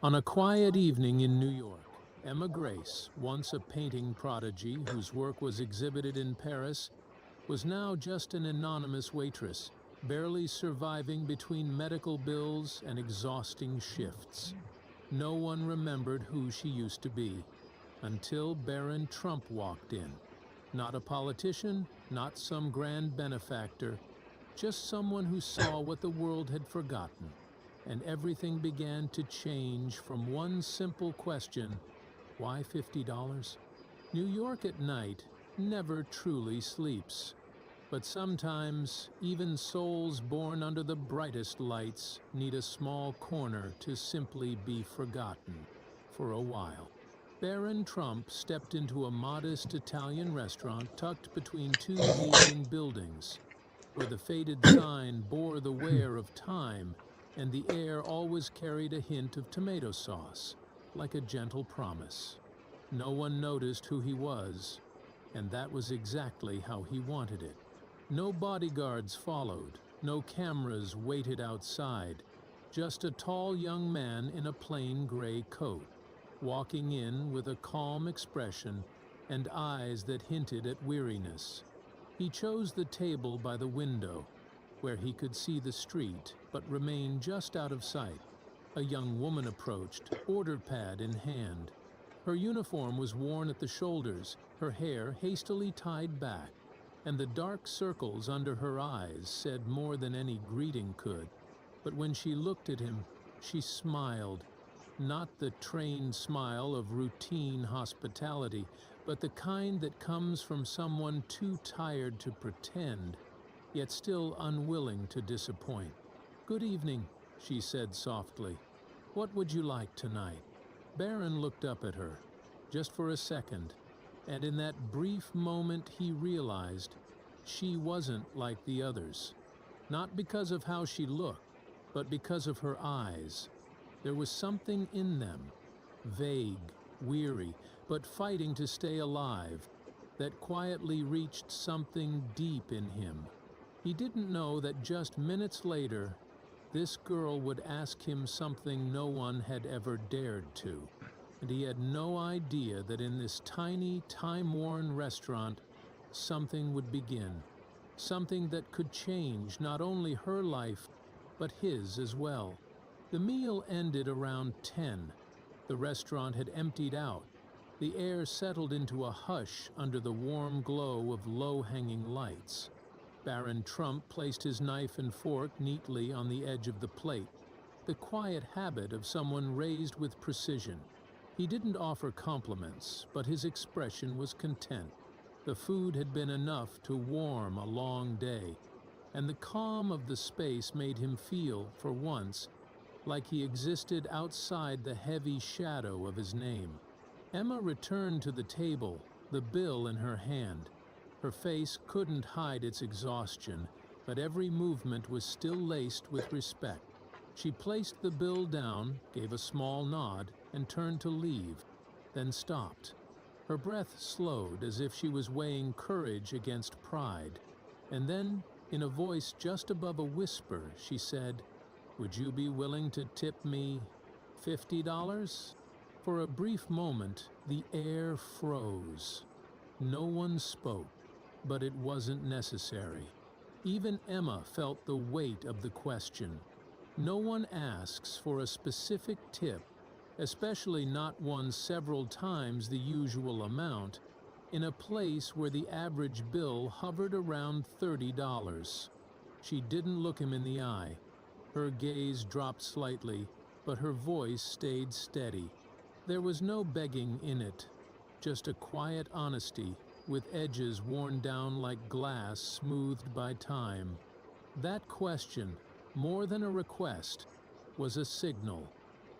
On a quiet evening in New York, Emma Grace, once a painting prodigy whose work was exhibited in Paris, was now just an anonymous waitress, barely surviving between medical bills and exhausting shifts. No one remembered who she used to be, until Baron Trump walked in. Not a politician, not some grand benefactor, just someone who saw what the world had forgotten. And everything began to change from one simple question: why $50? New York at night never truly sleeps. But sometimes, even souls born under the brightest lights need a small corner to simply be forgotten for a while. Baron Trump stepped into a modest Italian restaurant tucked between two aging buildings, where the faded sign bore the wear of time and the air always carried a hint of tomato sauce, like a gentle promise. No one noticed who he was, and that was exactly how he wanted it. No bodyguards followed, no cameras waited outside, just a tall young man in a plain gray coat, walking in with a calm expression and eyes that hinted at weariness. He chose the table by the window, where he could see the street but remain just out of sight. A young woman approached, order pad in hand. Her uniform was worn at the shoulders, her hair hastily tied back, and the dark circles under her eyes said more than any greeting could. But when she looked at him, she smiled, not the trained smile of routine hospitality, but the kind that comes from someone too tired to pretend, yet still unwilling to disappoint. "Good evening," she said softly. "What would you like tonight?" Baron looked up at her, just for a second, and in that brief moment he realized she wasn't like the others. Not because of how she looked, but because of her eyes. There was something in them, vague, weary, but fighting to stay alive, that quietly reached something deep in him. He didn't know that just minutes later, this girl would ask him something no one had ever dared to. And he had no idea that in this tiny, time-worn restaurant, something would begin. Something that could change not only her life, but his as well. The meal ended around 10. The restaurant had emptied out. The air settled into a hush under the warm glow of low-hanging lights. Baron Trump placed his knife and fork neatly on the edge of the plate, the quiet habit of someone raised with precision. He didn't offer compliments, but his expression was content. The food had been enough to warm a long day, and the calm of the space made him feel, for once, like he existed outside the heavy shadow of his name. Emma returned to the table, the bill in her hand. Her face couldn't hide its exhaustion, but every movement was still laced with respect. She placed the bill down, gave a small nod, and turned to leave, then stopped. Her breath slowed as if she was weighing courage against pride. And then, in a voice just above a whisper, she said, "Would you be willing to tip me $50? For a brief moment, the air froze. No one spoke, but it wasn't necessary. Even Emma felt the weight of the question. No one asks for a specific tip, especially not one several times the usual amount, in a place where the average bill hovered around $30. She didn't look him in the eye. Her gaze dropped slightly, but her voice stayed steady. There was no begging in it, just a quiet honesty, with edges worn down like glass smoothed by time. That question, more than a request, was a signal,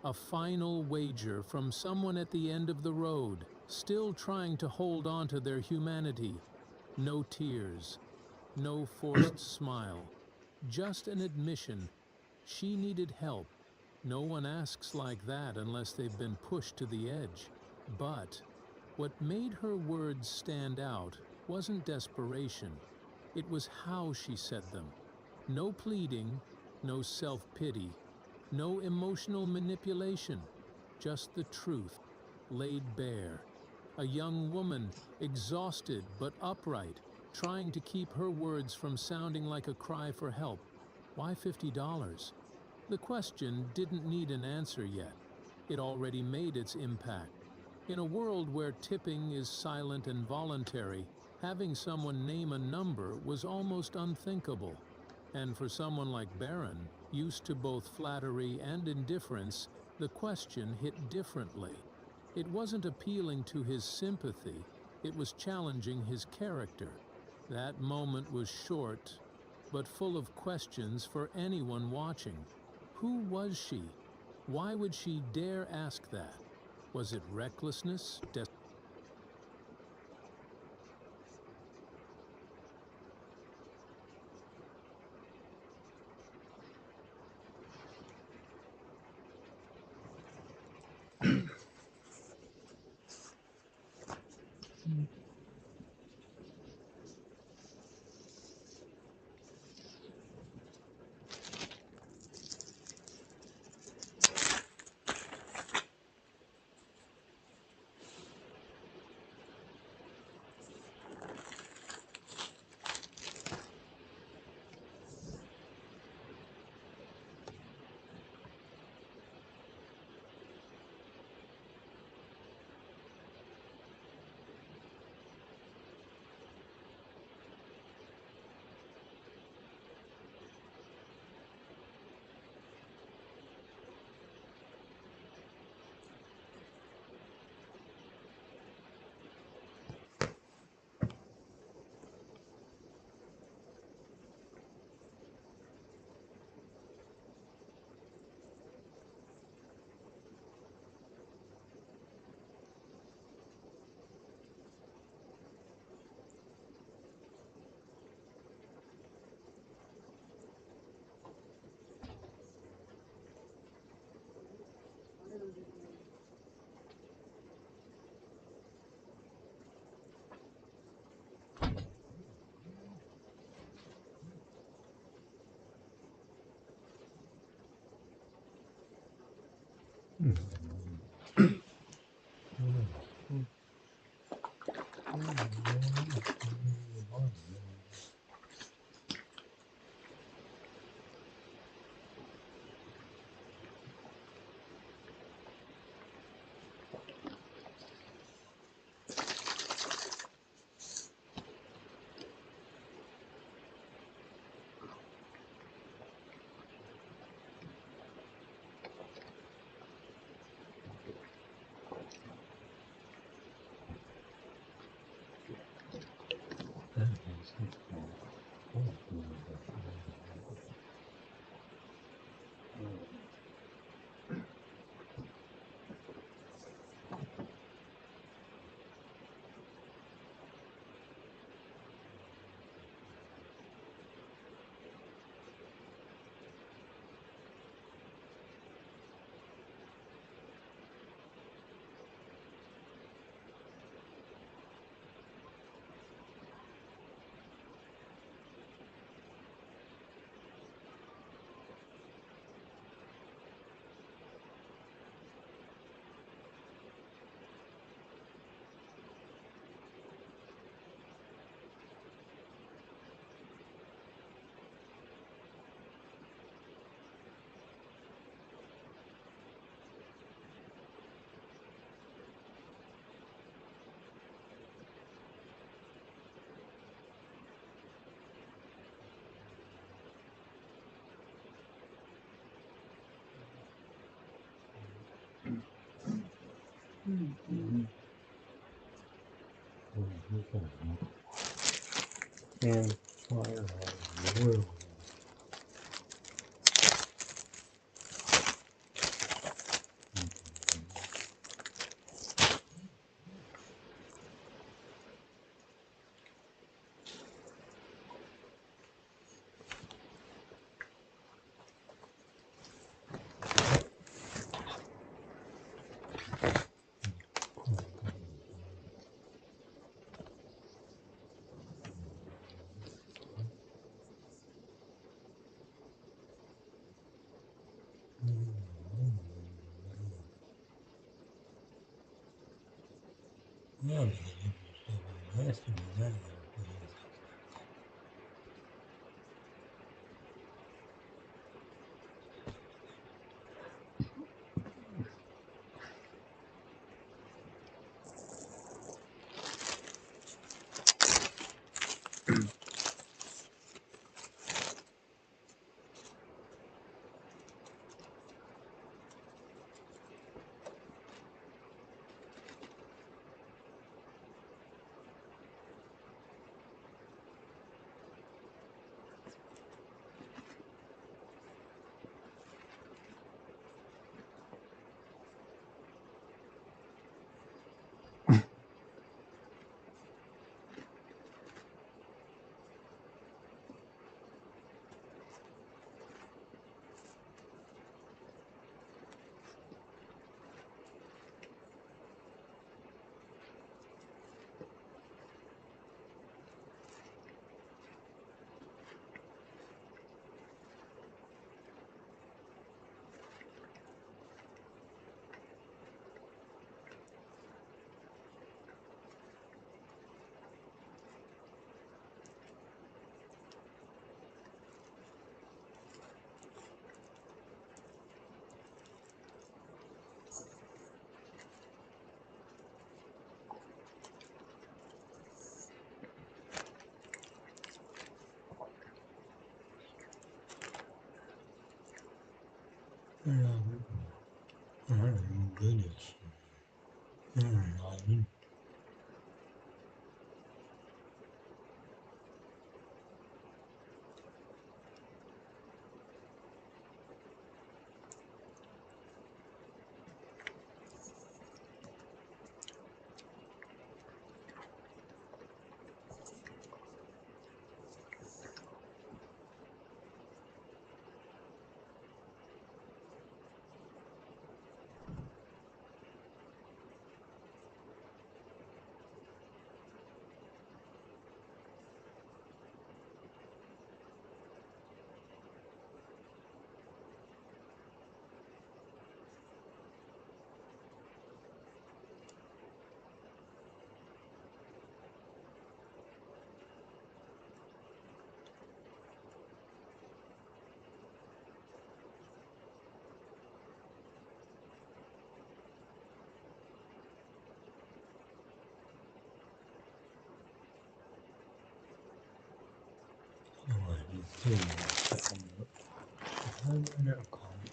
a final wager from someone at the end of the road, still trying to hold on to their humanity. No tears, no forced smile, just an admission. She needed help. No one asks like that unless they've been pushed to the edge. But what made her words stand out wasn't desperation. It was how she said them. No pleading, no self-pity, no emotional manipulation. just the truth, laid bare. A young woman, exhausted but upright, trying to keep her words from sounding like a cry for help. Why $50? The question didn't need an answer yet. It already made its impact. In a world where tipping is silent and voluntary, having someone name a number was almost unthinkable. And for someone like Barron, used to both flattery and indifference, the question hit differently. It wasn't appealing to his sympathy, it was challenging his character. That moment was short, but full of questions for anyone watching. Who was she? Why would she dare ask that? Was it recklessness? And fire has really Yeah, but it has to be that after this. Oh, goodness. I just tell you, I read a comment.